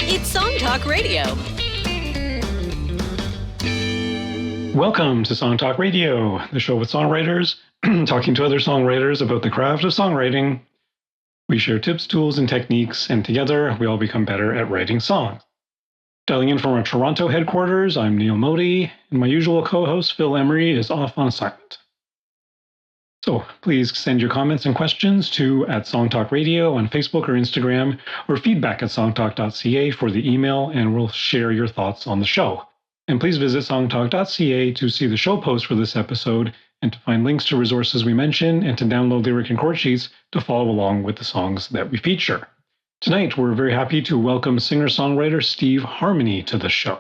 It's Song Talk Radio. Welcome to Song Talk Radio, the show with songwriters, talking to other songwriters about the craft of songwriting. We share tips, tools, and techniques, and together we all become better at writing songs. Dialing in from our Toronto headquarters, I'm Neil Modi, and my usual co-host, Phil Emery, is off on assignment. So please send your comments and questions to @SongTalkRadio on Facebook or Instagram, or feedback at songtalk.ca for the email, and we'll share your thoughts on the show. And please visit songtalk.ca to see the show post for this episode and to find links to resources we mention and to download lyric and chord sheets to follow along with the songs that we feature. Tonight, we're very happy to welcome singer-songwriter Steve Harmony to the show.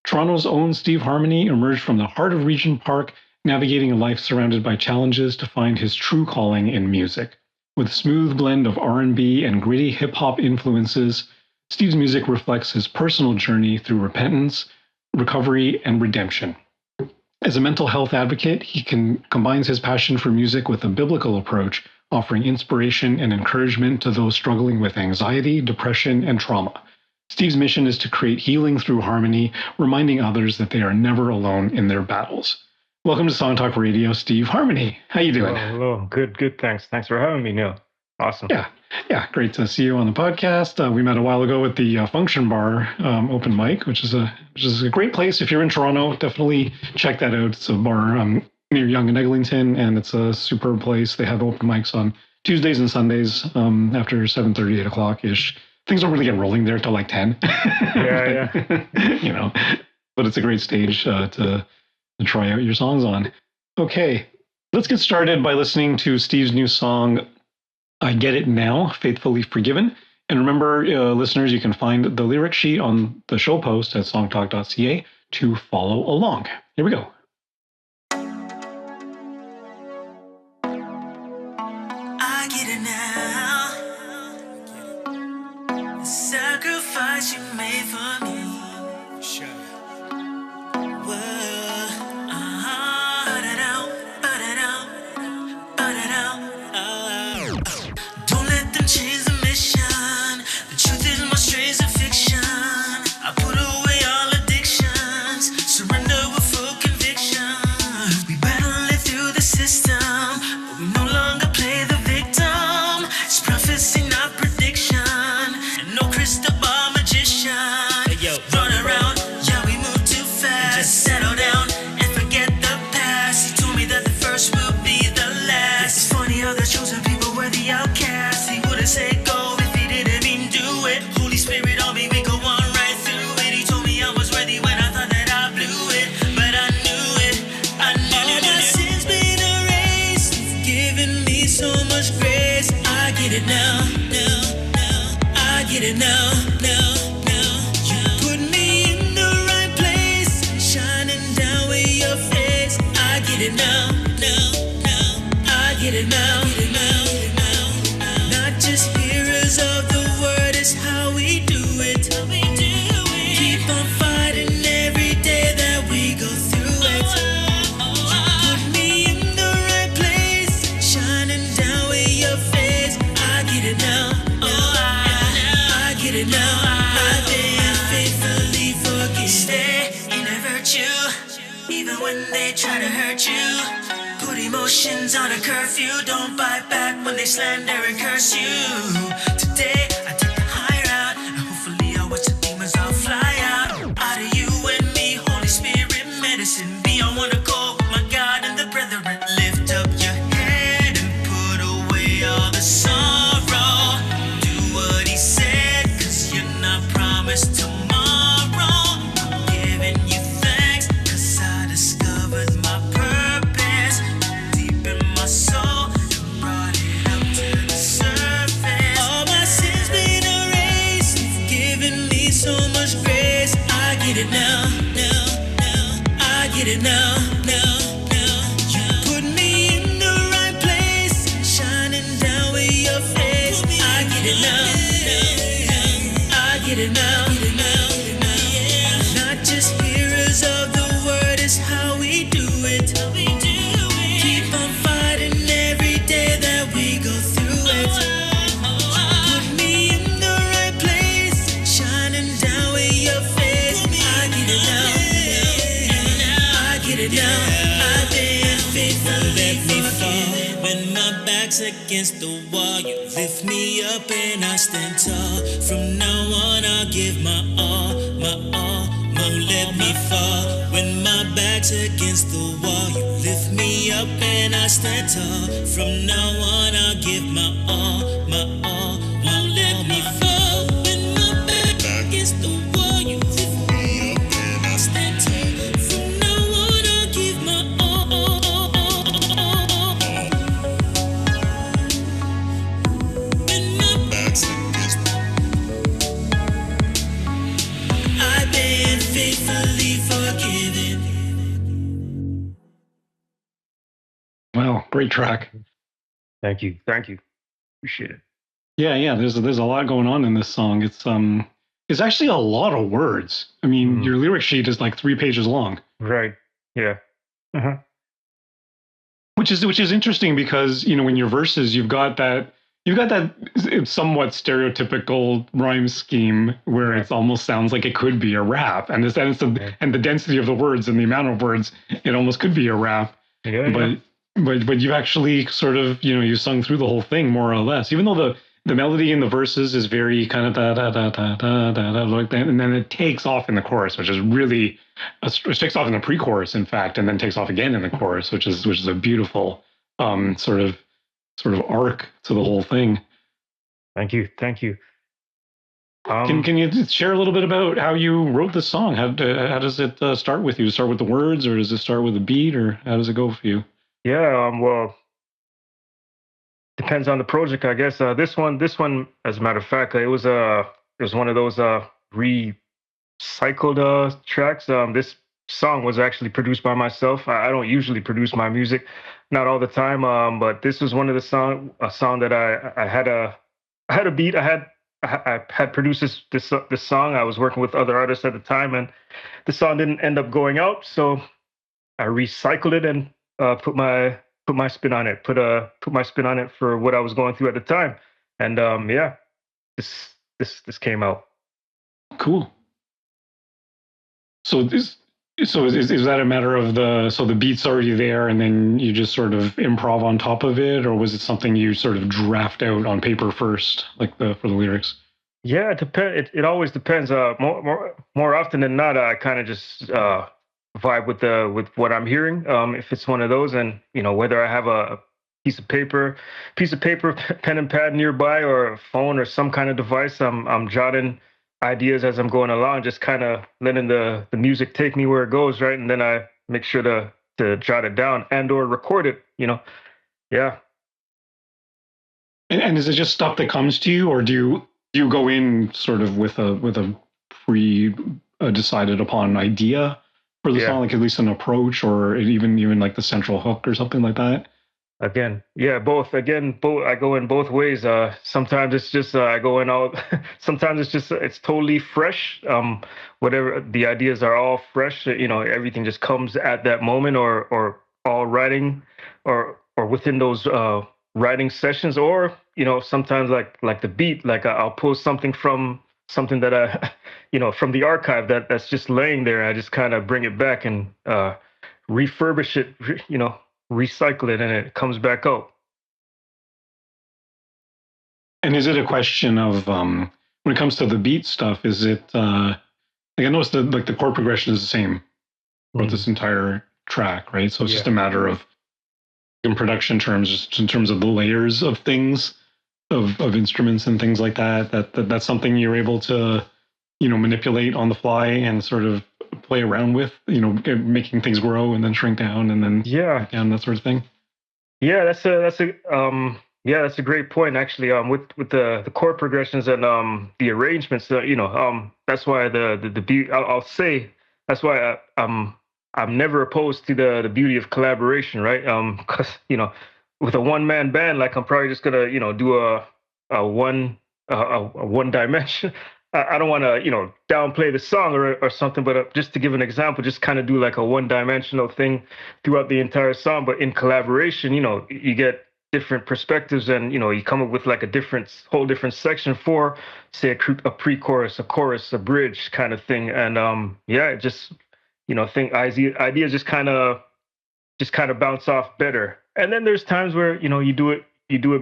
Toronto's own Steve Harmony emerged from the heart of Regent Park, navigating a life surrounded by challenges to find his true calling in music. With a smooth blend of R&B and gritty hip-hop influences, Steve's music reflects his personal journey through repentance, recovery, and redemption. As a mental health advocate, he combines his passion for music with a biblical approach, offering inspiration and encouragement to those struggling with anxiety, depression, and trauma. Steve's mission is to create healing through harmony, reminding others that they are never alone in their battles. Welcome to Song Talk Radio, Steve Harmony. How you doing? Hello. Good. Thanks for having me, Neil. Awesome. Yeah. Great to see you on the podcast. We met a while ago at the Function Bar open mic, which is a great place. If you're in Toronto, definitely check that out. It's a bar near Yonge and Eglinton, and it's a superb place. They have open mics on Tuesdays and Sundays after 7:30, 8 o'clock ish. Things don't really get rolling there till like 10. Yeah. But it's a great stage to try out your songs on. Okay, let's get started by listening to Steve's new song, I Get It Now, Faithfully Forgiven. And remember, listeners, you can find the lyric sheet on the show post at songtalk.ca to follow along. Here we go. I get it now. The sacrifice you made for me. On a curfew, don't bite back when they slander and curse you. Today, I take the high route, and hopefully I'll watch the demons all fly out. Out of you and me, Holy Spirit, medicine. Be on one accord with my God and the brethren. Lift up your head and put away all the sorrow. Do what he said, 'cause you're not promised tomorrow. I'm giving you thanks, 'cause I discovered my purpose. My soul brought it up to the surface. All my sins been erased. You've given me so much grace. I get it now. I get it now. You put me in the right place, shining down with your face. I get it now. I get it now. Not just hearers of the word, is how we do it. Keep on fighting every day that we go through it. Put me in the right place, shining down. it down. I've been faithfully forgiven. When my back's against the wall, you lift me up and I stand tall. From now on, I'll give my all, won't let me fall. When my back's against the wall, you lift me up and I stand tall. From now on, I'll give my all, won't let me fall. When my back against the wall, you lift me up and I stand tall. From now on, I'll give my all. When my back's against I've been faithfully forgiven. Wow, great track. Thank you. Appreciate it. Yeah. There's a lot going on in this song. It's actually a lot of words. I mean, your lyric sheet is like 3 pages long. Right. Yeah. Uh-huh. Which is interesting because, you know, in your verses you've got that somewhat stereotypical rhyme scheme where it almost sounds like it could be a rap, and and the density of the words and the amount of words, it almost could be a rap. But you've actually sort of, you know, you sung through the whole thing more or less, even though the melody in the verses is very kind of da da da da da da da like that, and then it takes off in the chorus, which is really it takes off in the pre-chorus, in fact, and then takes off again in the chorus, which is a beautiful sort of arc to the whole thing. Thank you. Can you share a little bit about how you wrote the song? How does it start with you? Start with the words, or does it start with a beat, or how does it go for you? Yeah. Well, depends on the project, I guess. This one, as a matter of fact, it was one of those recycled tracks. This song was actually produced by myself. I don't usually produce my music, not all the time. But this was one of a song that I had a beat. I had produced this song. I was working with other artists at the time, and the song didn't end up going out. So I recycled it and put my spin on it. Put my spin on it for what I was going through at the time. And yeah, this came out. Cool. So is that a matter of the beat's already there and then you just sort of improv on top of it, or was it something you sort of draft out on paper first, like for the lyrics? Yeah, it always depends. More often than not, I kind of just vibe with what I'm hearing. If it's one of those, and you know, whether I have a piece of paper, pen and pad nearby, or a phone or some kind of device, I'm jotting ideas as I'm going along, just kind of letting the music take me where it goes, right? And then I make sure to jot it down and or record it, you know. Yeah. And is it just stuff that comes to you, or do you go in sort of with a pre decided upon idea for the song, like at least an approach, or even like the central hook or something like that? Again, yeah, both. I go in both ways. Sometimes it's just I go in all. Sometimes it's totally fresh. Whatever the ideas are, all fresh. You know, everything just comes at that moment, or all writing, or within those writing sessions, or you know, sometimes like the beat. Like I'll pull something from something that I, you know, from the archive that's just laying there. I just kind of bring it back and refurbish it. You know. Recycle it and it comes back out. And is it a question of when it comes to the beat stuff, is it like I noticed that like the chord progression is the same throughout this entire track, right? So it's just a matter of, in production terms, just in terms of the layers of things, of instruments and things like that's something you're able to, you know, manipulate on the fly and sort of play around with, you know, making things grow and then shrink down and then down, that sort of thing. Yeah, that's a great point actually. With the chord progressions and the arrangements, you know, that's why the beauty. I'll say that's why I'm never opposed to the beauty of collaboration, right? Because you know, with a one man band, like I'm probably just gonna, you know, do a one dimension. I don't want to, you know, downplay the song or something, but just to give an example, just kind of do like a one-dimensional thing throughout the entire song. But in collaboration, you know, you get different perspectives, and you know, you come up with like a whole different section for, say, a pre-chorus, a chorus, a bridge kind of thing. And yeah, it just think ideas just kind of bounce off better. And then there's times where you do it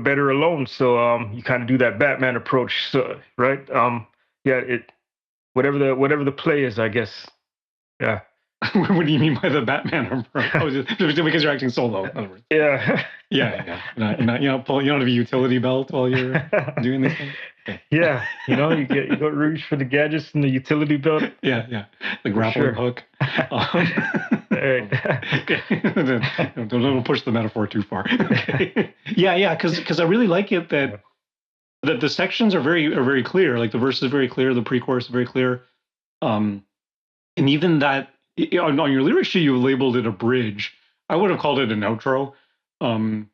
better alone. So you kind of do that Batman approach, so, right? Yeah, it whatever the play is, I guess. Yeah. What do you mean by the Batman approach? Oh, just because you're acting solo. In other words. Yeah. Yeah. You don't have a utility belt while you're doing this thing. Okay. Yeah, you go reach for the gadgets and the utility belt. Yeah. The grappling hook. Right. Okay. Don't push the metaphor too far. Okay. Yeah, because I really like it that the sections are very clear. Like the verse is very clear, the pre-chorus is very clear, and even that on your lyric sheet you labeled it a bridge. I would have called it an outro,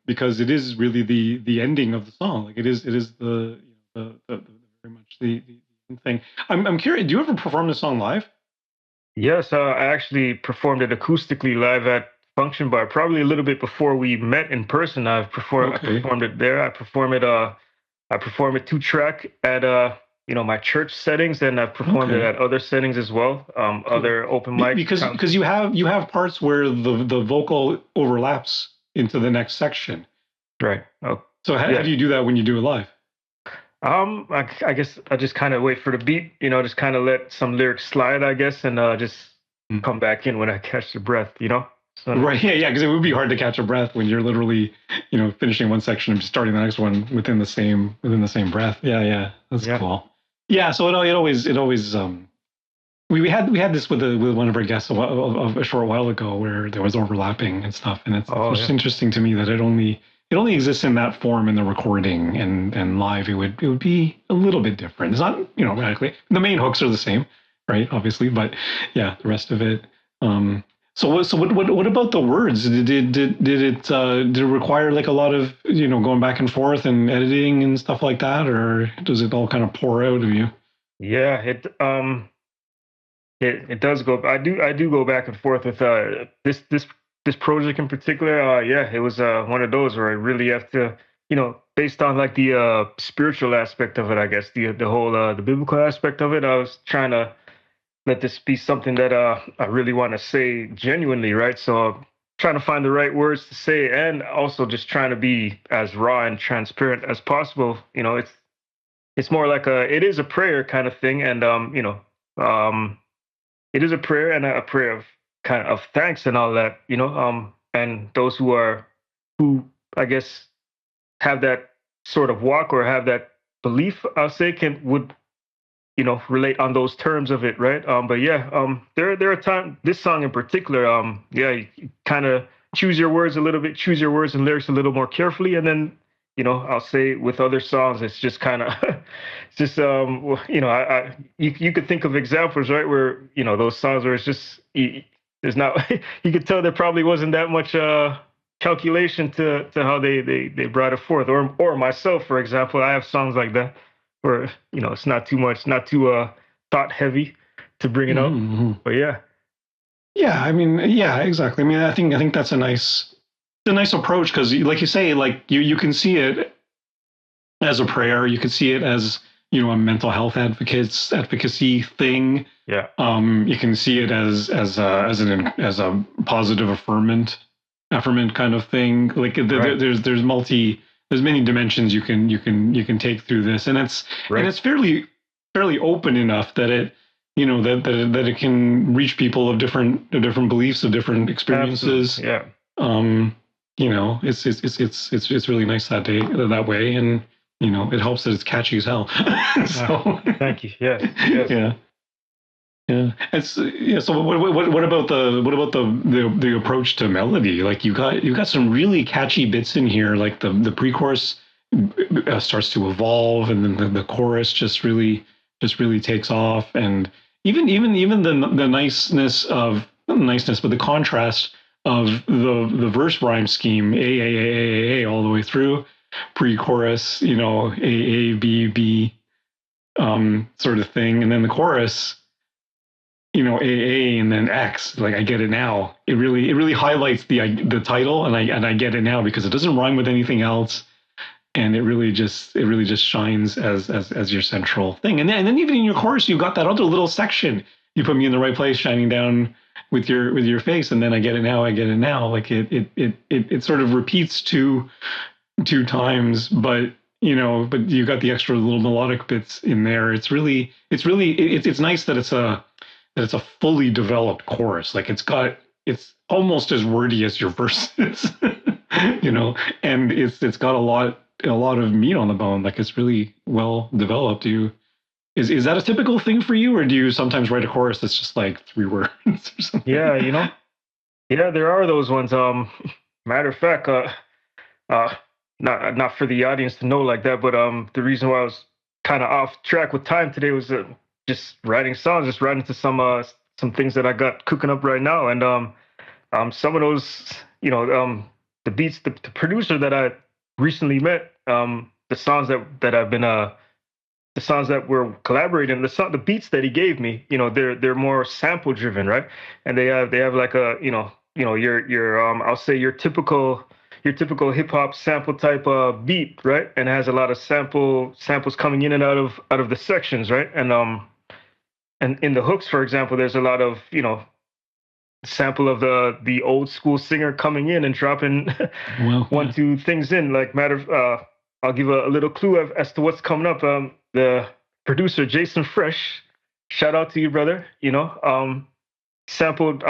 because it is really the ending of the song. Like it is the very much the thing. I'm curious. Do you ever perform this song live? Yes, I actually performed it acoustically live at Function Bar, probably a little bit before we met in person. I performed it there. I perform it 2-track at my church settings, and I've performed it at other settings as well. Other open mics. Because you have parts where the vocal overlaps into the next section. Right. Oh, so how do you do that when you do it live? I guess I just kind of wait for the beat, just kind of let some lyrics slide, I guess, and just come back in when I catch the breath, So, right. Yeah. Because it would be hard to catch a breath when you're literally, finishing one section and starting the next one within the same breath. Yeah. That's cool. Yeah. So it always we had this with one of our guests a short while ago where there was overlapping and stuff, and it's just interesting to me that it only exists in that form in the recording, and live it would be a little bit different. It's not radically. The main hooks are the same, right? Obviously, but yeah, the rest of it. So what about the words? Did it require like a lot of going back and forth and editing and stuff like that, or does it all kind of pour out of you? Yeah, it does go. I do go back and forth with this project in particular. It was one of those where I really have to, based on like the spiritual aspect of it, I guess the whole the biblical aspect of it. I was trying to let this be something that I really want to say genuinely, right? So trying to find the right words to say, and also just trying to be as raw and transparent as possible. It's more like it is a prayer kind of thing, and it is a prayer, and a prayer of kind of thanks and all that, and those who I guess have that sort of walk or have that belief, I'll say, would relate on those terms of it, right? But yeah, there are times, this song in particular, you kind of choose your words and lyrics a little more carefully, and then I'll say with other songs, it's just kind of, it's just you could think of examples, right, where those songs where it's just there's not you could tell there probably wasn't that much calculation to how they brought it forth, or myself, for example, I have songs like that where it's not too much, not too thought heavy to bring it up, but yeah, I mean, yeah, exactly. I mean, I think that's a nice approach, because like you say, like you can see it as a prayer, you can see it as a mental health advocacy thing. Yeah. You can see it as a positive affirmant kind of thing. Like there's many dimensions you can take through this, and it's fairly open enough that it that it can reach people of different beliefs, of different experiences. Absolutely. Yeah. It's really nice that way, and it helps that it's catchy as hell. So thank you. Yes. Yeah. So what about the approach to melody? Like you got some really catchy bits in here. Like the pre-chorus starts to evolve, and then the chorus just really takes off, and even the niceness of, not the niceness, but the contrast of the verse rhyme scheme, A all the way through, pre-chorus, A B, sort of thing, and then the chorus, A and then X. Like, I get it now. It really highlights the title, and I get it now, because it doesn't rhyme with anything else, and it really just shines as your central thing. And then even in your chorus, you got that other little section. You put me in the right place, shining down with your face, and then I get it now, like it sort of repeats two times, but but you got the extra little melodic bits in there. It's nice that it's a fully developed chorus. Like it's almost as wordy as your verses, and it's got a lot of meat on the bone. Like it's really well developed. Is that a typical thing for you, or do you sometimes write a chorus that's just like 3 words or something? Yeah, yeah, there are those ones. Matter of fact, not for the audience to know like that, but the reason why I was kind of off track with time today was just writing songs, just writing to some things that I got cooking up right now, and some of those, the beats, the producer that I recently met, the songs that I've been the songs that we're collaborating, the beats that he gave me, they're more sample driven, right? And they have like a, your I'll say your typical hip hop sample type beat, right? And it has a lot of samples coming in and out of the sections, right? And in the hooks, for example, there's a lot of, sample of the old school singer coming in and dropping one, two things in. Like I'll give a little clue as to what's coming up. The producer Jason Fresh, shout out to you, brother. Sampled.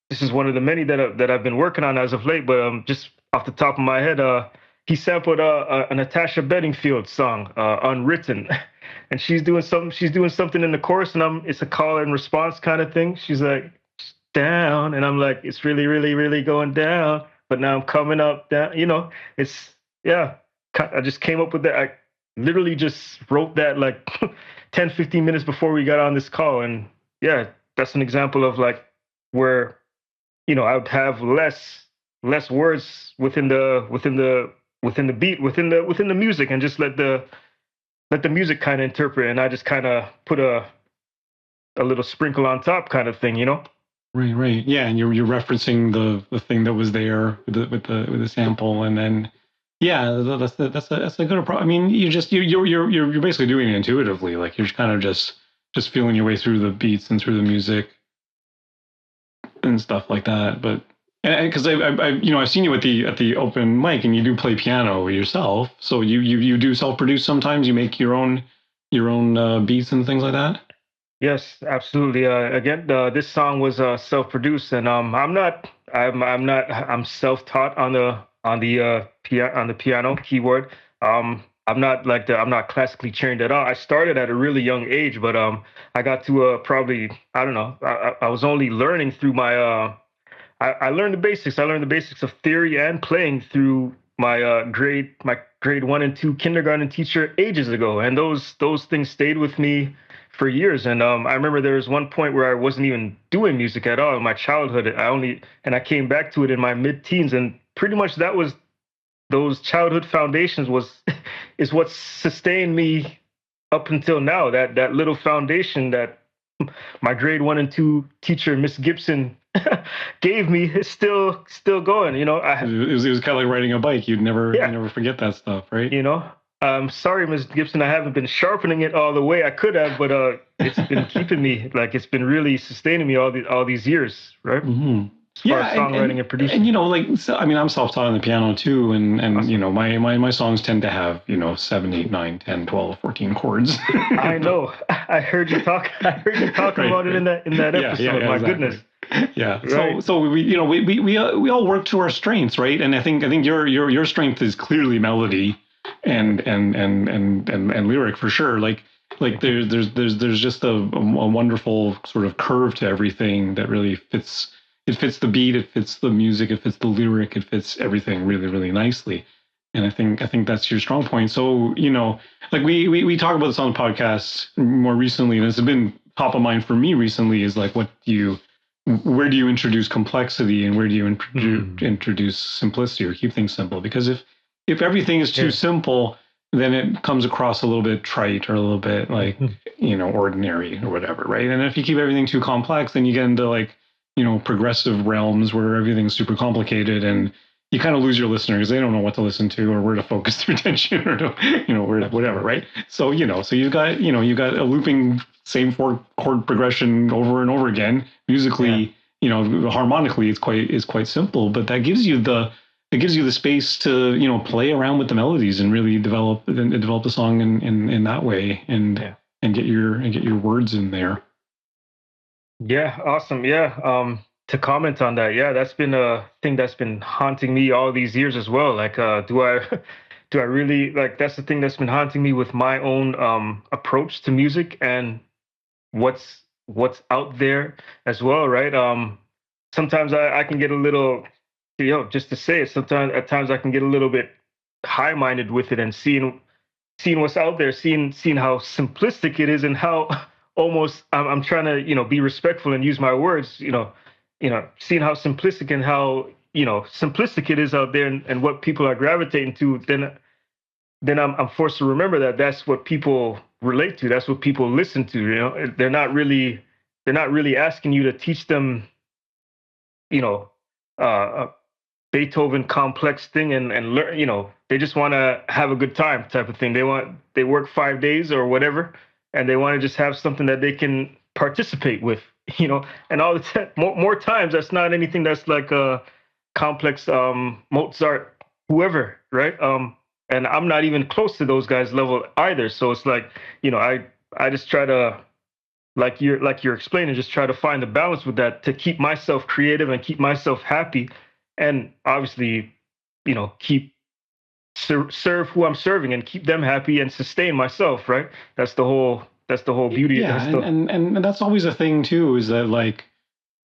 This is one of the many that I've been working on as of late. But just off the top of my head, he sampled a Natasha Bedingfield song, "Unwritten," and she's doing something in the chorus, and it's a call and response kind of thing. She's like, down, and I'm like, it's really, really, really going down, but now I'm coming up down. I just came up with that. I literally just wrote that like 10, 15 minutes before we got on this call, and yeah, that's an example of like where I would have less words within the beat, within the music, and just let the music kind of interpret, and I just kind of put a little sprinkle on top kind of thing. Right. Yeah, and you're referencing the thing that was there with the sample, and then that's a good approach. I mean, you're basically doing it intuitively, like you're kind of just feeling your way through the beats and through the music and stuff like that. But because I've seen you at the open mic, and you do play piano yourself, so you do self-produce sometimes. You make your own beats and things like that. Yes, absolutely. Again, this song was self-produced, and I'm self-taught on the piano keyboard. I'm not classically trained at all. I started at a really young age, but I got to probably, I don't know. I was only learning through my I learned the basics. I learned the basics of theory and playing through my grade 1 and 2 kindergarten teacher ages ago, and those things stayed with me for years. And I remember there was one point where I wasn't even doing music at all in my childhood. I came back to it in my mid-teens, and pretty much that was those childhood foundations is what sustained me up until now. That little foundation that my grade 1 and 2 teacher, Miss Gibson, gave me is still going. It was kind of like riding a bike. You'd never forget that stuff, right? Sorry, Ms. Gibson, I haven't been sharpening it all the way I could have, but it's been keeping me, like, it's been really sustaining me all these years, right? Mm-hmm. As far as songwriting and producing. And I'm self-taught on the piano too, and awesome. My songs tend to have 7, 8, 9, 10, 12, 14 chords. I know. I heard you talk about it in that episode. Yeah, my exactly. Goodness. Yeah. Right. So we all work to our strengths, right? And I think your strength is clearly melody and lyric for sure. Like there's just a wonderful sort of curve to everything that really fits. It fits the beat, it fits the music, it fits the lyric, it fits everything really, really nicely. And I think that's your strong point. So, like we talk about this on the podcast more recently, and it's been top of mind for me recently, is like, where do you introduce complexity, and where do you introduce simplicity, or keep things simple? Because if everything is too simple, then it comes across a little bit trite, or a little bit like, ordinary or whatever, right? And if you keep everything too complex, then you get into like, progressive realms where everything's super complicated, and you kind of lose your listener because they don't know what to listen to, or where to focus their attention, or where to, whatever, right? So so you've got a looping same 4 chord progression over and over again. Musically, harmonically it's quite simple, but that gives you the space to, play around with the melodies and really develop the song in that way, and get your words in there. Yeah, awesome. Yeah. To comment on that, yeah, that's been a thing that's been haunting me all these years as well. Like, do I do I really like that's the thing that's been haunting me with my own approach to music and what's out there as well, right? Sometimes I can get a little, just to say it, sometimes at times I can get a little bit high-minded with it and seeing what's out there, seeing how simplistic it is and how almost I'm trying to be respectful and use my words, seeing how simplistic and how simplistic it is out there and what people are gravitating to, then I'm forced to remember that that's what people relate to, that's what people listen to. They're not really asking you to teach them a Beethoven complex thing and learn, they just want to have a good time type of thing. They work 5 days or whatever, and they want to just have something that they can participate with, and all the more times that's not anything that's like a complex Mozart, whoever, right? And I'm not even close to those guys level either. So it's like, I just try to, like you're explaining, just try to find the balance with that to keep myself creative and keep myself happy, and obviously, keep serve who I'm serving and keep them happy and sustain myself. Right? That's the whole beauty. Yeah, and that's always a thing too. Is that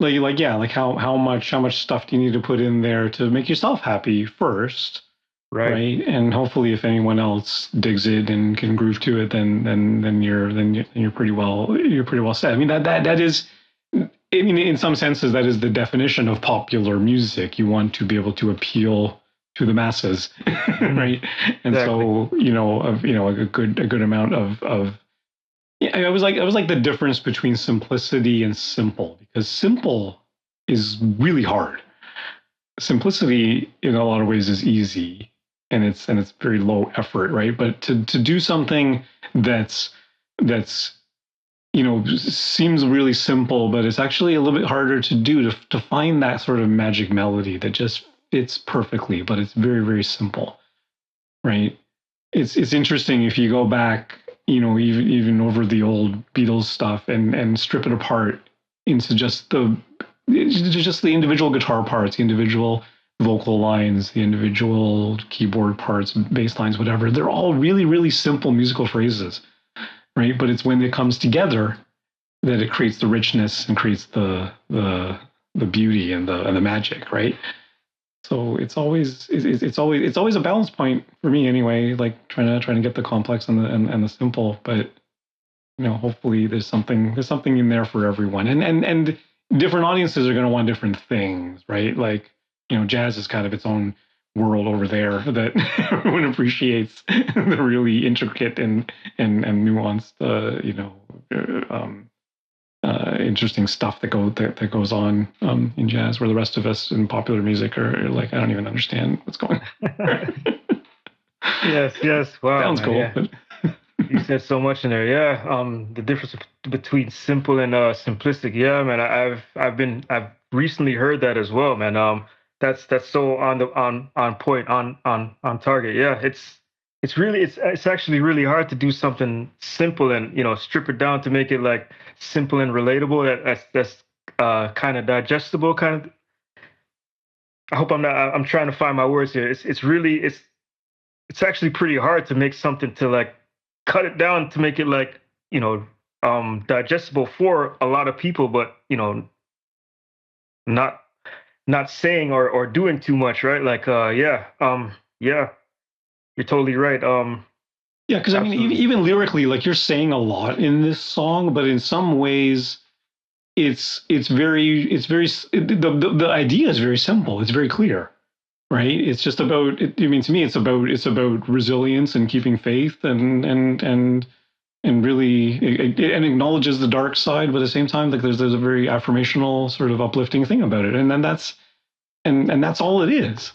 how much stuff do you need to put in there to make yourself happy first? Right. And hopefully if anyone else digs it and can groove to it, then you're pretty well set. I mean, that is, in some senses, that is the definition of popular music. You want to be able to appeal to the masses, right? And exactly. So, a good amount of I was like the difference between simplicity and simple, because simple is really hard. Simplicity in a lot of ways is easy. And it's very low effort, right? But to do something that's seems really simple, but it's actually a little bit harder to do, to find that sort of magic melody that just fits perfectly, but it's very, very simple, right? It's interesting if you go back, even over the old Beatles stuff and strip it apart into just the individual guitar parts, the individual vocal lines, the individual keyboard parts, bass lines, whatever. They're all really, really simple musical phrases, right? But it's when it comes together that it creates the richness and creates the beauty and the magic, right? So it's always a balance point for me anyway. Like trying to get the complex and the simple, but hopefully there's something in there for everyone, and different audiences are going to want different things, right? Like, jazz is kind of its own world over there that everyone appreciates the really intricate and nuanced, interesting stuff that goes on in jazz, where the rest of us in popular music are like, I don't even understand what's going on. Yes. Wow. Sounds cool. Yeah. You said so much in there. Yeah. The difference between simple and simplistic. Yeah, man. I've recently heard that as well, man. That's so on point, on target. Yeah, it's actually really hard to do something simple and strip it down to make it like simple and relatable. That's kind of digestible. Kind of. I hope I'm trying to find my words here. It's actually pretty hard to make something to like cut it down to make it like digestible for a lot of people, but not saying or doing too much, right? Like, yeah, you're totally right. Yeah, because I mean, even lyrically, like you're saying a lot in this song, but in some ways, the idea is very simple. It's very clear, right? It's just about. To me, it's about resilience and keeping faith and really it acknowledges the dark side, but at the same time, like there's a very affirmational sort of uplifting thing about it, and then that's all it is,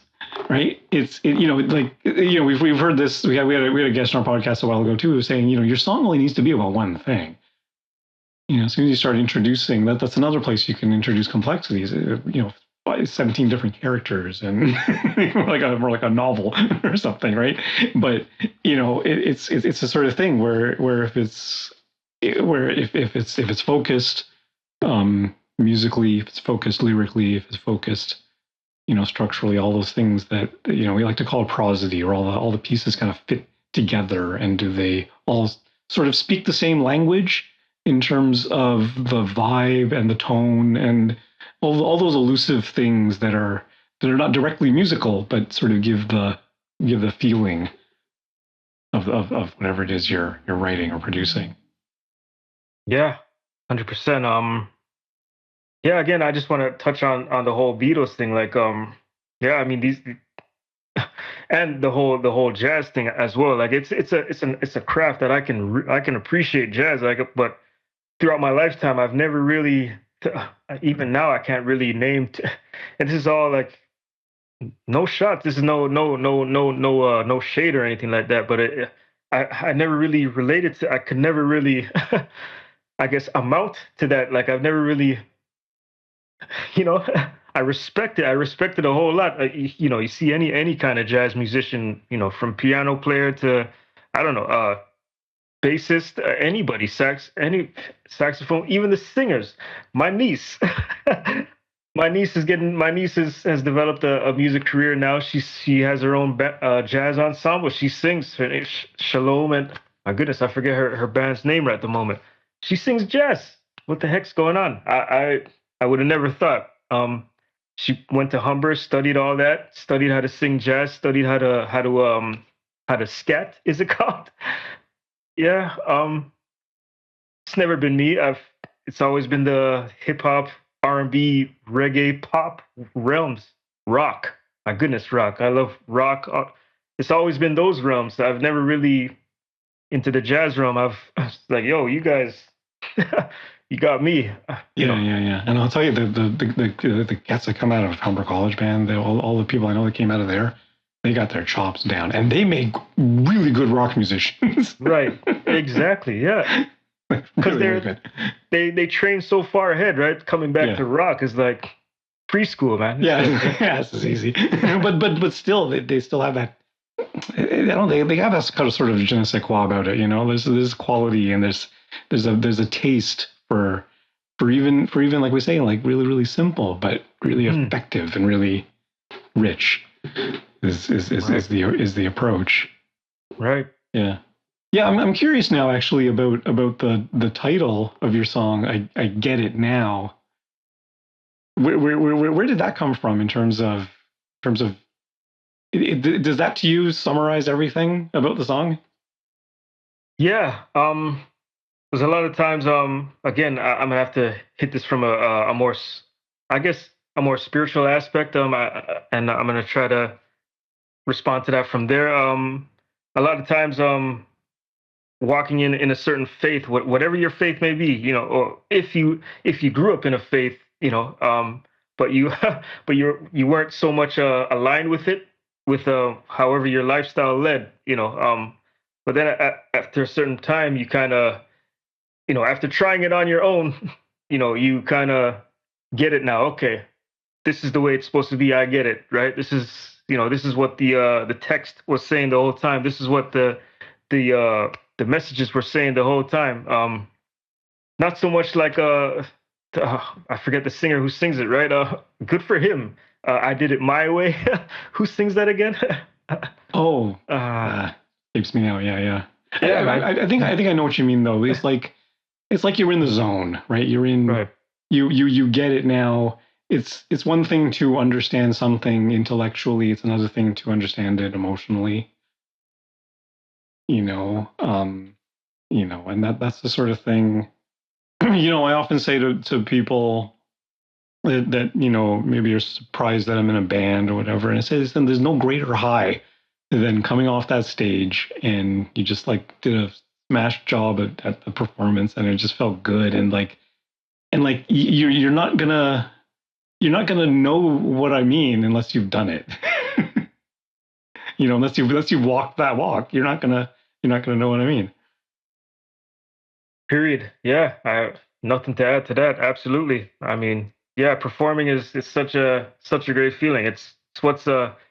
right? We've heard this. We had a guest on our podcast a while ago too, who was saying, your song only needs to be about one thing. as soon as you start introducing that's another place you can introduce complexities. 17 different characters and more like a novel or something, right? But it's a sort of thing where if it's focused musically, if it's focused lyrically, if it's focused structurally, all those things that we like to call prosody, or all the pieces kind of fit together, and do they all sort of speak the same language in terms of the vibe and the tone and all those elusive things that are not directly musical, but sort of give the feeling of whatever it is you're writing or producing. Yeah, 100%. Yeah, again, I just want to touch on the whole Beatles thing. Like, yeah, I mean these, and the whole jazz thing as well. Like, it's a craft that I can appreciate jazz. Like, but throughout my lifetime, I've never really, even now, I can't really name. And this is all like no shots. This is no shade or anything like that. But I never really related to. I could never really, I guess, amount to that. Like, I've never really. I respect it. I respect it a whole lot. You see any kind of jazz musician, from piano player to, I don't know, bassist, anybody, any saxophone, even the singers. My niece, my niece has developed a music career now. She has her own jazz ensemble. She sings her name, Shalom, and my goodness, I forget her band's name right at the moment. She sings jazz. What the heck's going on? I would have never thought. She went to Humber, studied all that, studied how to sing jazz, studied how to scat. Is it called? Yeah. It's never been me. It's always been the hip hop, R&B, reggae, pop realms. Rock. My goodness, rock. I love rock. It's always been those realms. I've never really into the jazz realm. I was like, yo, you guys. You got me. Yeah. And I'll tell you, the cats that come out of Humber College Band, all the people I know that came out of there, they got their chops down, and they make really good rock musicians. Right. Exactly. Yeah. Because really good. They train so far ahead, right? Coming back to rock is like preschool, man. Yeah, this is easy. but still, they still have that. They have that kind of sort of je ne sais quoi about it. There's quality, and there's a taste for even like we say, like really, really simple but really effective and really rich is the approach. Right. Yeah. I'm curious now, actually, about the title of your song. I Get It Now. Where did that come from in terms of does that to you summarize everything about the song? Yeah. There's a lot of times, again, I'm gonna have to hit this from a more, I guess, a more spiritual aspect. And I'm gonna try to respond to that from there. A lot of times, walking in a certain faith, whatever your faith may be, or if you grew up in a faith, but you you weren't so much aligned with it, with however your lifestyle led, but then after a certain time, you kind of, after trying it on your own, you kind of get it now. Okay, this is the way it's supposed to be. I get it, right? This is, this is what the text was saying the whole time. This is what the messages were saying the whole time. Not so much like I forget the singer who sings it, right? Good for him. I did it my way. Who sings that again? Escapes me now. Yeah. I think I know what you mean, though. It's like you're in the zone, right? You're in. Right. You get it now. It's one thing to understand something intellectually. It's another thing to understand it emotionally. And that's the sort of thing. I often say to people that maybe you're surprised that I'm in a band or whatever, and I say this, then there's no greater high than coming off that stage and you just like did a smash job at the performance, and it just felt good, and you're not gonna know what I mean unless you've done it. Unless you've walked that walk, you're not gonna know what I mean. Period. Yeah, Nothing to add to that. Absolutely. I mean, yeah, performing is such a great feeling. It's what's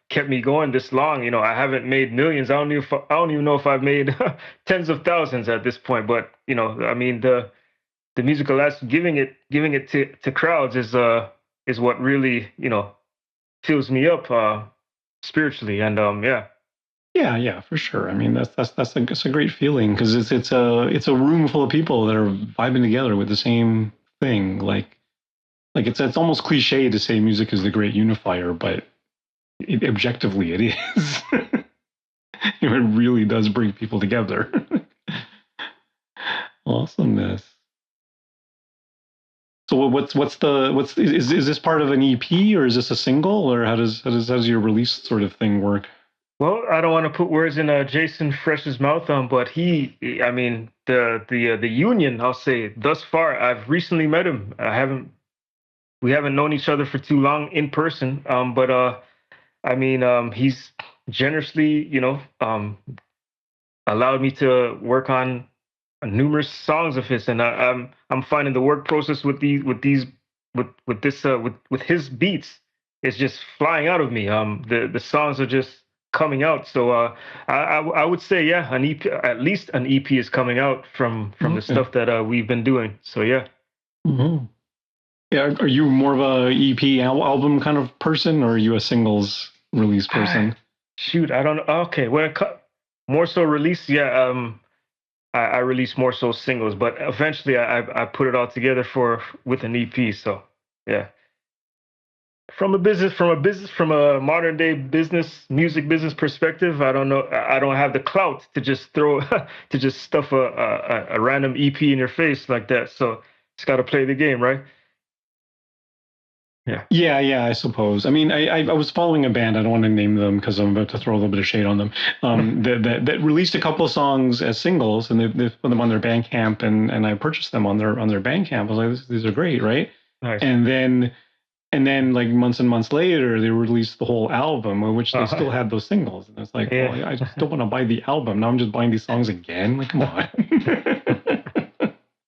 kept me going this long. You know, I haven't made millions. I don't even know if I've made tens of thousands at this point. But you know, I mean, the musical aspect, giving it to crowds is what really, you know, fills me up spiritually. And yeah. Yeah, yeah, for sure. I mean, that's a great feeling because it's a room full of people that are vibing together with the same thing. Like it's almost cliche to say music is the great unifier, but objectively it is. It really does bring people together. Awesomeness. So what's is this part of an EP or is this a single or how does your release sort of thing work? Well, I don't want to put words in Jason Fresh's mouth, but I mean, the union, I'll say, thus far, I've recently met him. We haven't known each other for too long in person, but I mean, he's generously, you know, allowed me to work on numerous songs of his, and I'm finding the work process with his beats is just flying out of me. The songs are just coming out. So I would say yeah, an EP, at least an EP is coming out from the Okay. stuff that we've been doing. So yeah. Hmm. Yeah, are you more of a EP album kind of person, or are you a singles release person? Shoot, I don't know. Okay, more so release, yeah. I release more so singles, but eventually I put it all together with an EP. So yeah. From a modern day music business perspective, I don't know. I don't have the clout to just throw to just stuff a random EP in your face like that. So it's got to play the game, right? Yeah. Yeah, I suppose. I mean, I was following a band. I don't want to name them because I'm about to throw a little bit of shade on them. That released a couple of songs as singles, and they put them on their Bandcamp, and I purchased them on their Bandcamp. I was like, these are great, right? Nice. And then like months and months later, they released the whole album, which they still had those singles. And it's like, Yeah. well, I just don't want to buy the album. Now I'm just buying these songs again. Like, come on.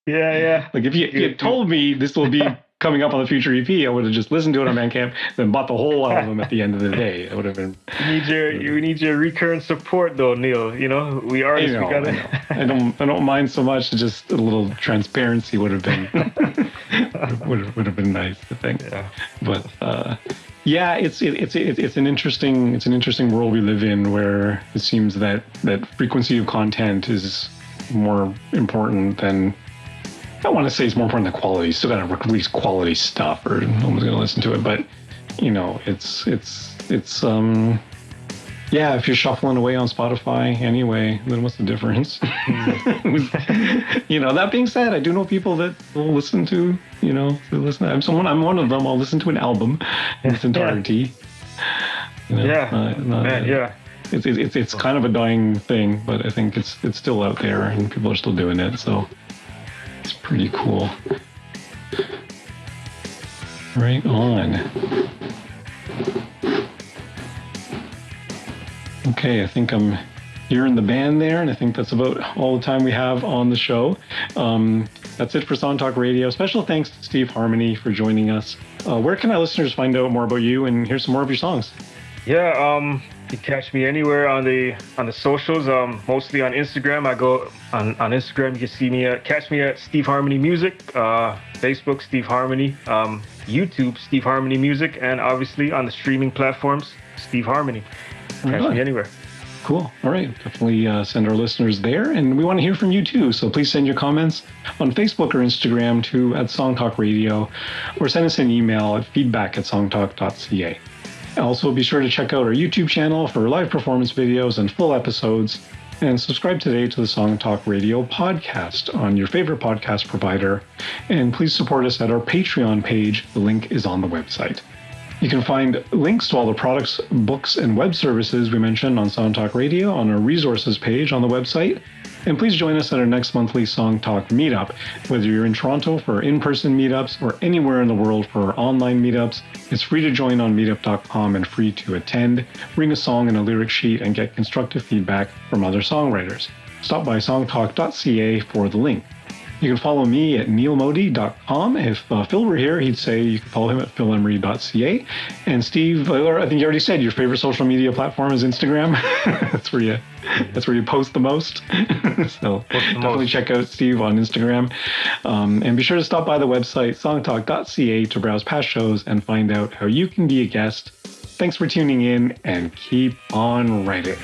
Yeah. Like if you told me this will be coming up on the future EP, I would have just listened to it on Bandcamp, then bought the whole album at the end of the day. It would have been. You need your recurrent support though, Neil. You know, we artists, we gotta. I don't mind so much. Just a little transparency would have been would have been nice, I think. Yeah. But yeah, it's an interesting world we live in where it seems that frequency of content is more important than. I don't want to say it's more important than quality. You still got to release quality stuff, or no one's going to listen to it. But you know, it's yeah. If you're shuffling away on Spotify anyway, then what's the difference? You know. That being said, I do know people that will listen to I'm one of them. I'll listen to an album in its entirety. You know, yeah. It's kind of a dying thing, but I think it's still out there and people are still doing it. So. It's pretty cool. Right on. Okay, I think I'm hearing the band there, and I think that's about all the time we have on the show. That's it for Song Talk Radio. Special thanks to Steve Harmony for joining us. Where can our listeners find out more about you and hear some more of your songs? Yeah, you can catch me anywhere on the socials. Mostly on Instagram. I go on Instagram. You can see me catch me at Steve Harmony Music. Facebook Steve Harmony. YouTube Steve Harmony Music, and obviously on the streaming platforms Steve Harmony. Catch me anywhere. Cool. All right. Definitely send our listeners there. And we want to hear from you too. So please send your comments on Facebook or Instagram to @Songtalk Radio, or send us an email at feedback@songtalk.ca. Also, be sure to check out our YouTube channel for live performance videos and full episodes. And subscribe today to the Song Talk Radio podcast on your favorite podcast provider. And please support us at our Patreon page. The link is on the website. You can find links to all the products, books, and web services we mentioned on Song Talk Radio on our resources page on the website. And please join us at our next monthly Song Talk meetup. Whether you're in Toronto for in-person meetups or anywhere in the world for our online meetups, it's free to join on meetup.com and free to attend. Bring a song and a lyric sheet and get constructive feedback from other songwriters. Stop by songtalk.ca for the link. You can follow me at neilmodi.com. If Phil were here, he'd say you can follow him at philemery.ca. And Steve, I think you already said your favorite social media platform is Instagram. That's where you post the most. So definitely check out Steve on Instagram. And be sure to stop by the website songtalk.ca to browse past shows and find out how you can be a guest. Thanks for tuning in and keep on writing.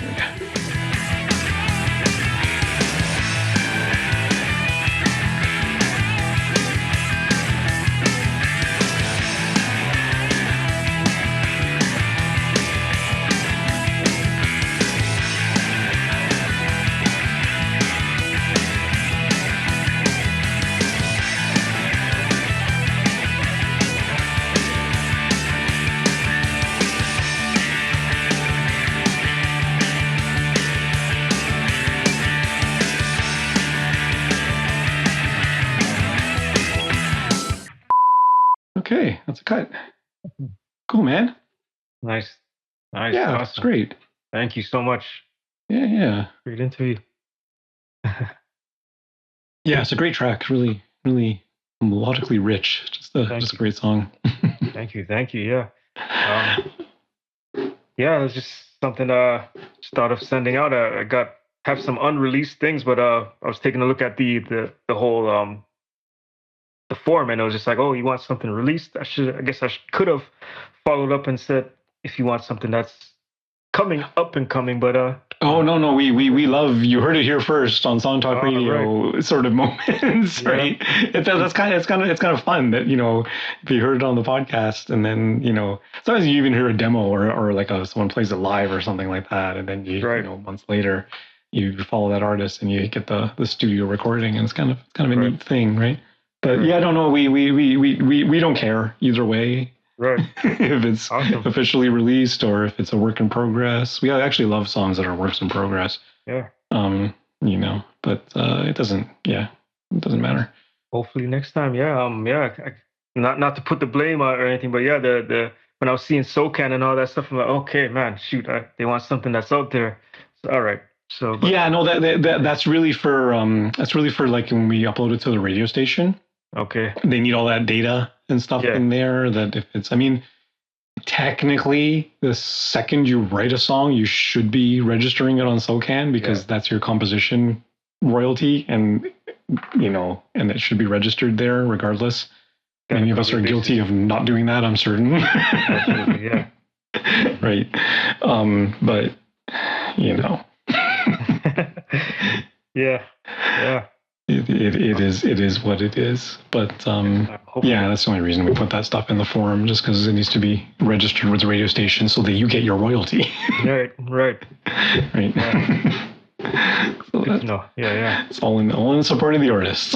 Okay, that's a cut. Cool, man. Nice. Yeah, Awesome. that's great. Thank you so much. Yeah. Great interview. Yeah, it's a great track. Really, really melodically rich. Just a great song. Thank you. Yeah. Yeah, it was just something just thought of sending out. I have some unreleased things, but I was taking a look at the whole the form, and it was just like, oh, you want something released? I guess I could have followed up and said, if you want something that's coming up and coming, but oh no, we love, you heard it here first on Song Talk Radio, right. Sort of moments, yeah. Right? It's kind of fun that, you know, if you heard it on the podcast and then, you know, sometimes you even hear a demo or like someone plays it live or something like that, and then you know, months later you follow that artist and you get the studio recording, and it's kind of a neat thing, right? But yeah, I don't know. We don't care either way. Right. If it's officially released or if it's a work in progress. We actually love songs that are works in progress. Yeah. You know, but it doesn't matter. Hopefully next time. Yeah. Not to put the blame on or anything, but yeah, the when I was seeing SoCan and all that stuff, I'm like, okay, man, shoot, they want something that's out there. So, all right. So yeah, no, that's really for like when we upload it to the radio station. Okay. They need all that data and stuff in there. That if it's, I mean, technically, the second you write a song, you should be registering it on SoCan because that's your composition royalty, and you know, and it should be registered there regardless. Many of us are guilty of not doing that, I'm certain. Absolutely, yeah. Right. But you know. Yeah. It is what it is. But yeah, that's the only reason we put that stuff in the forum, just because it needs to be registered with the radio station so that you get your royalty. Right. Yeah. So no. Yeah. It's all in support of the artists.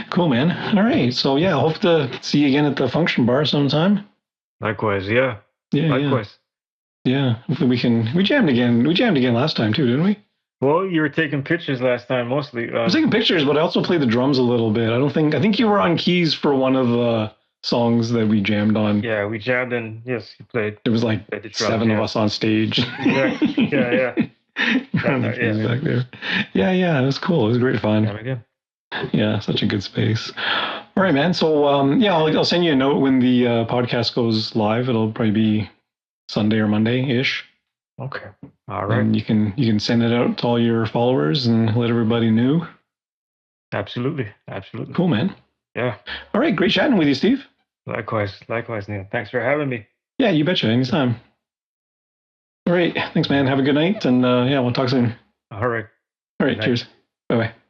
Cool, man. All right. So yeah, I hope to see you again at the Function Bar sometime. Likewise. Yeah. Likewise. Yeah. Hopefully we jammed again. We jammed again last time too, didn't we? Well, you were taking pictures last time mostly. I was taking pictures, but I also played the drums a little bit. I think you were on keys for one of the songs that we jammed on. Yeah, we jammed, and yes, you played. There was like seven of us on stage. Yeah. Back there. Yeah, it was cool. It was great fun. Yeah, such a good space. All right, man. So I'll send you a note when the podcast goes live. It'll probably be Sunday or Monday-ish. Okay. All right. And you can send it out to all your followers and let everybody know. Absolutely. Cool, man. Yeah. All right. Great chatting with you, Steve. Likewise, Neil. Thanks for having me. Yeah, you betcha. Anytime. All right. Thanks, man. Have a good night. And we'll talk soon. All right. Cheers. Bye-bye.